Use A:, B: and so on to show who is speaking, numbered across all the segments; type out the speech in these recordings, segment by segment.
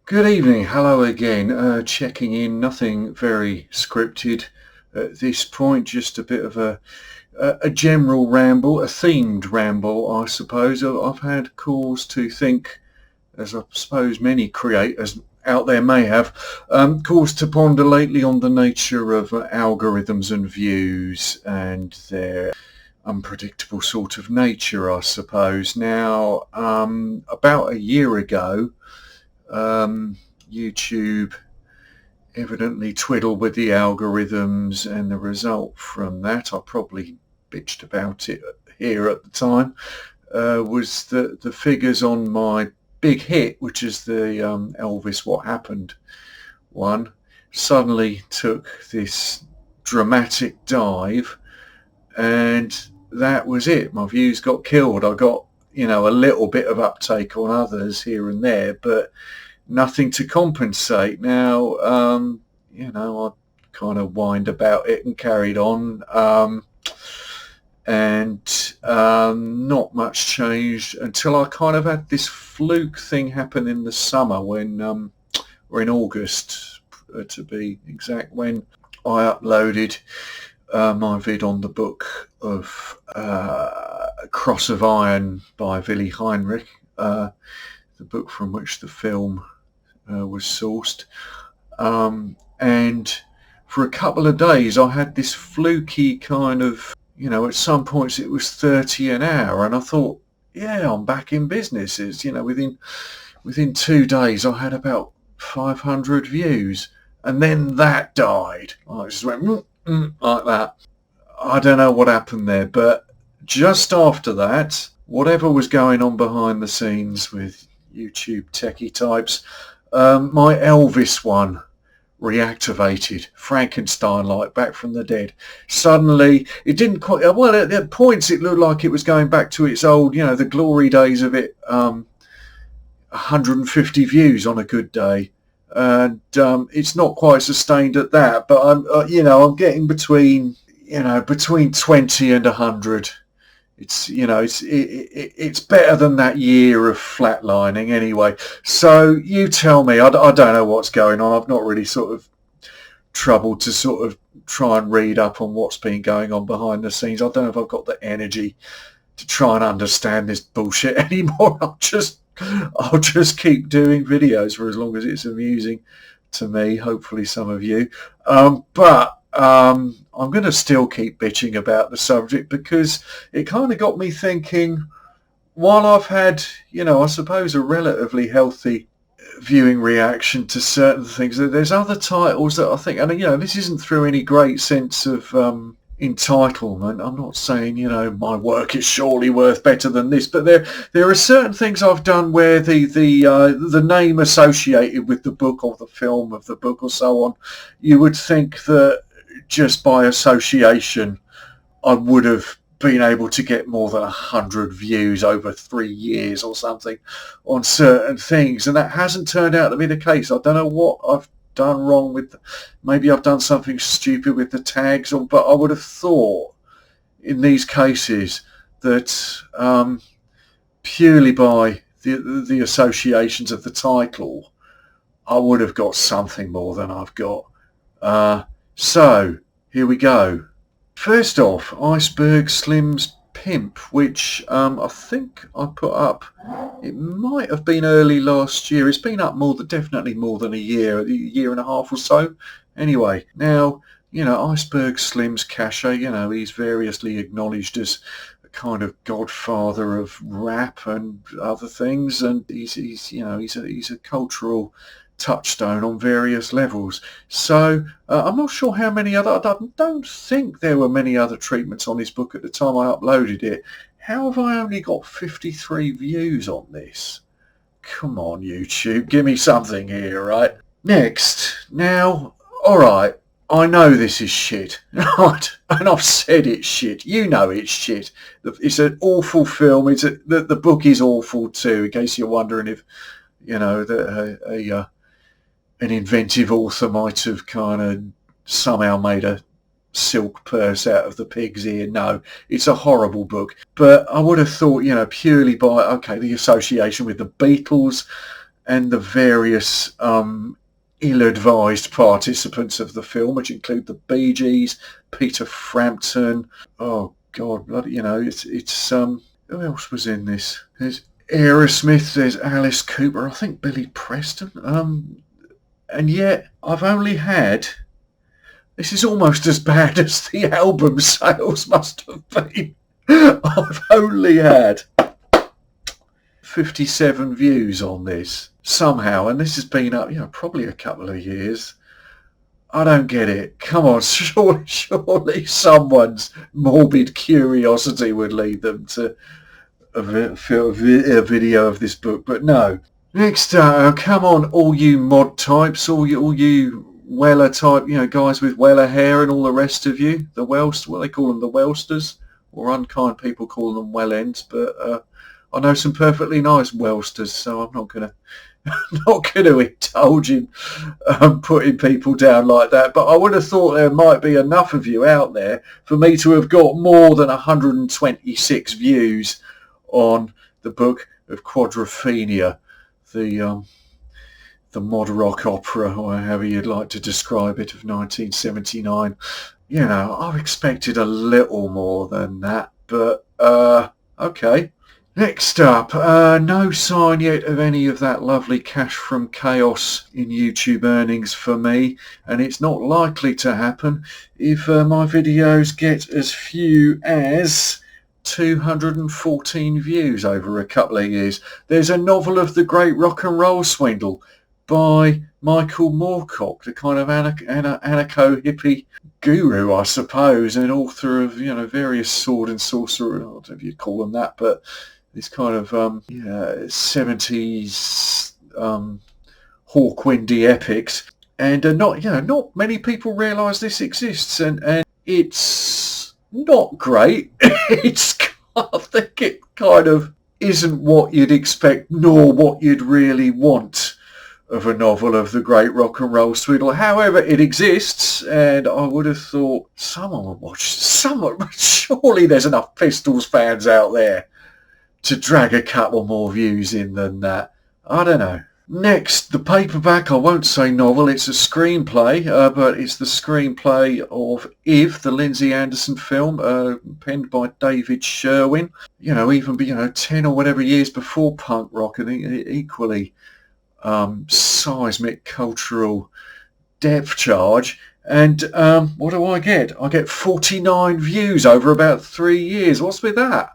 A: Good evening, hello again. Checking in, nothing very scripted at this point, just a bit of a general ramble, a themed ramble, I suppose. I've had cause to think, as I suppose many creators out there may have, cause to ponder lately on the nature of algorithms and views and their unpredictable sort of nature, I suppose. Now, about a year ago, YouTube evidently twiddled with the algorithms, and the result from that, I probably bitched about it here at the time, was that the figures on my big hit, which is the Elvis What Happened one, suddenly took this dramatic dive, and that was it. My views got killed. I got, a little bit of uptake on others here and there, but nothing to compensate. Now, I kind of whined about it and carried on, and not much changed until I kind of had this fluke thing happen in the summer when, or in August to be exact, when I uploaded my vid on the book of Cross of Iron by Willy Heinrich, the book from which the film was sourced. And for a couple of days I had this fluky kind of, at some points it was 30 an hour, and I thought, yeah, I'm back in business. It's, within 2 days I had about 500 views, and then that died. I just went like that. I don't know what happened there, but just after that, whatever was going on behind the scenes with YouTube techie types, my Elvis one reactivated, Frankenstein-like, back from the dead. Suddenly, it didn't quite, well, at points it looked like it was going back to its old, the glory days of it, 150 views on a good day. And it's not quite sustained at that, but I'm getting between 20 and 100. It's better than that year of flatlining anyway. So you tell me. I don't know what's going on. I've not really sort of troubled to sort of try and read up on what's been going on behind the scenes. I don't know if I've got the energy to try and understand this bullshit anymore. I'll just keep doing videos for as long as it's amusing to me, hopefully some of you. But I'm going to still keep bitching about the subject, because it kind of got me thinking, while I've had, I suppose a relatively healthy viewing reaction to certain things, there's other titles that I think, and this isn't through any great sense of entitlement. I'm not saying, my work is surely worth better than this, but there are certain things I've done where the name associated with the book or the film of the book or so on, you would think that just by association I would have been able to get more than 100 views over 3 years or something on certain things, and that hasn't turned out to be the case. I don't know what I've done wrong with, maybe I've done something stupid with the tags, but I would have thought in these cases that purely by the associations of the title, I would have got something more than I've got. So here we go. First off, Iceberg Slim's Pimp, which I think I put up, it might have been early last year. It's been up definitely more than a year and a half or so. Anyway, now, Iceberg Slim's cachet, he's variously acknowledged as a kind of godfather of rap and other things, and he's a cultural touchstone on various levels. So I'm not sure how many other, I don't think there were many other treatments on his book at the time I uploaded it. How have I only got 53 views on this? Come on, YouTube, give me something here, right? Next, now, alright, I know this is shit, right? And I've said it's shit. You know it's shit. It's an awful film. The book is awful too, in case you're wondering if, an inventive author might have kind of somehow made a silk purse out of the pig's ear. No, it's a horrible book. But I would have thought, purely by, the association with the Beatles and the various ill-advised participants of the film, which include the Bee Gees, Peter Frampton. Oh God, bloody, it's who else was in this? There's Aerosmith, there's Alice Cooper, I think Billy Preston. And yet I've only had, this is almost as bad as the album sales must have been. I've only had 57 views on this somehow, and this has been up, probably a couple of years. I don't get it. Come on, surely someone's morbid curiosity would lead them to a video of this book, but no. Next, come on, all you mod types, all you Weller type, guys with Weller hair and all the rest of you, the Welst, what they call them, the Welsters, or unkind people call them Wellends, but I know some perfectly nice Welsters, so I'm not going to indulge in putting people down like that. But I would have thought there might be enough of you out there for me to have got more than 126 views on the book of Quadrophenia, the mod rock opera, or however you'd like to describe it, of 1979. I've expected a little more than that, but okay. Next up, no sign yet of any of that lovely cash from chaos in YouTube earnings for me, and it's not likely to happen if my videos get as few as 214 views over a couple of years. There's a novel of the great rock and roll swindle by Michael Moorcock, the kind of anarcho-hippie guru, I suppose, and author of, various sword and sorcerer, whatever you call them that, but this kind of 70s Hawkwindy epics, and not many people realise this exists, and it's not great. I think it kind of isn't what you'd expect, nor what you'd really want of a novel of the great rock and roll swindle. However, it exists, and I would have thought someone would watch. Surely there's enough Pistols fans out there to drag a couple more views in than that. I don't know. Next, the paperback, I won't say novel, it's a screenplay, but it's the screenplay of If, the Lindsay Anderson film, penned by David Sherwin. 10 or whatever years before punk rock, and equally seismic cultural depth charge. And what do I get? I get 49 views over about 3 years. What's with that?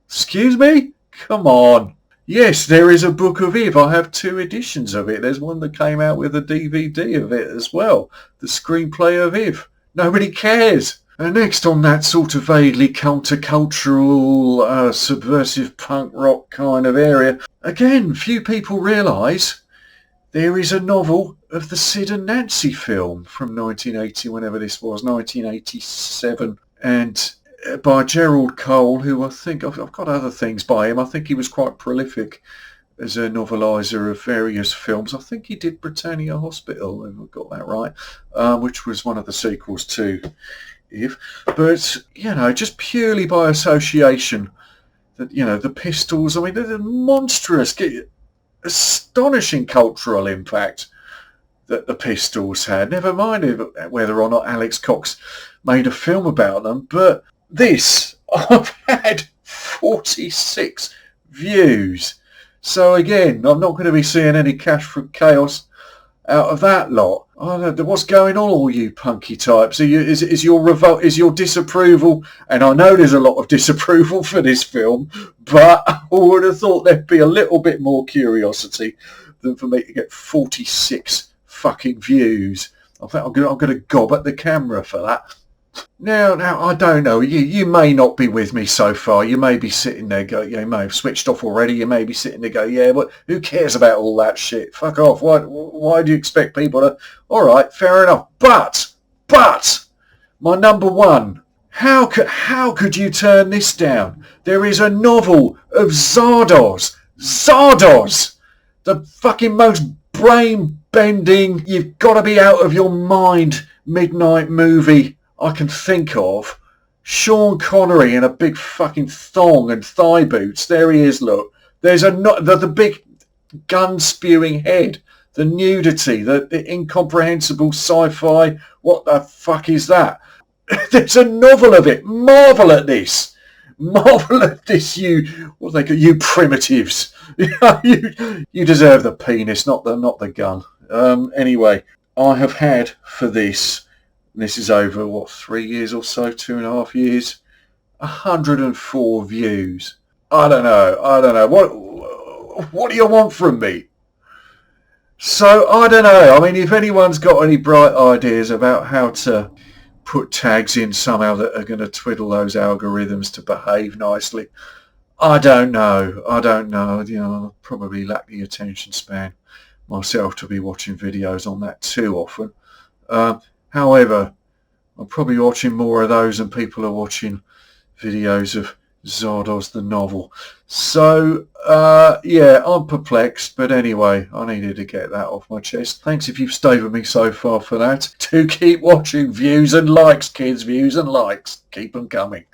A: Excuse me? Come on. Yes, there is a book of If. I have 2 editions of it. There's one that came out with a DVD of it as well. The screenplay of If. Nobody cares. And next on that sort of vaguely countercultural, subversive punk rock kind of area, again, few people realise there is a novel of the Sid and Nancy film from 1980, whenever this was, 1987. And by Gerald Cole, who I think, I've got other things by him. I think he was quite prolific as a noveliser of various films. I think he did Britannia Hospital, if I've got that right, which was one of the sequels to If. But, just purely by association, that, the Pistols, I mean, they're monstrous, astonishing cultural impact that the Pistols had. Never mind whether or not Alex Cox made a film about them, but this, I've had 46 views. So again, I'm not going to be seeing any cash from chaos out of that lot. I don't know what's going on, all you punky types. Is your revolt, is your disapproval, and I know there's a lot of disapproval for this film, but I would have thought there'd be a little bit more curiosity than for me to get 46 fucking views. I think I'm going to gob at the camera for that. Now, I don't know. You may not be with me so far. You may be sitting there, you may have switched off already. You may be sitting there, yeah, but who cares about all that shit? Fuck off. Why do you expect people to? All right, fair enough. But my number one. How could you turn this down? There is a novel of Zardoz, the fucking most brain-bending, you've got to be out of your mind midnight movie I can think of. Sean Connery in a big fucking thong and thigh boots. There he is, look. There's the big gun-spewing head, the nudity, the incomprehensible sci-fi. What the fuck is that? There's a novel of it. Marvel at this. Marvel at this, you what they call you primitives. you deserve the penis, not the gun. Anyway, I have had for this. This is over what 3 years or so, 2.5 years. 104 views. I don't know. What do you want from me? So I don't know. I mean, if anyone's got any bright ideas about how to put tags in somehow that are going to twiddle those algorithms to behave nicely, I don't know. I probably lack the attention span myself to be watching videos on that too often. However, I'm probably watching more of those than people are watching videos of Zardoz the novel. So, yeah, I'm perplexed, but anyway, I needed to get that off my chest. Thanks if you've stayed with me so far for that. Do keep watching. Views and likes, kids. Views and likes. Keep them coming.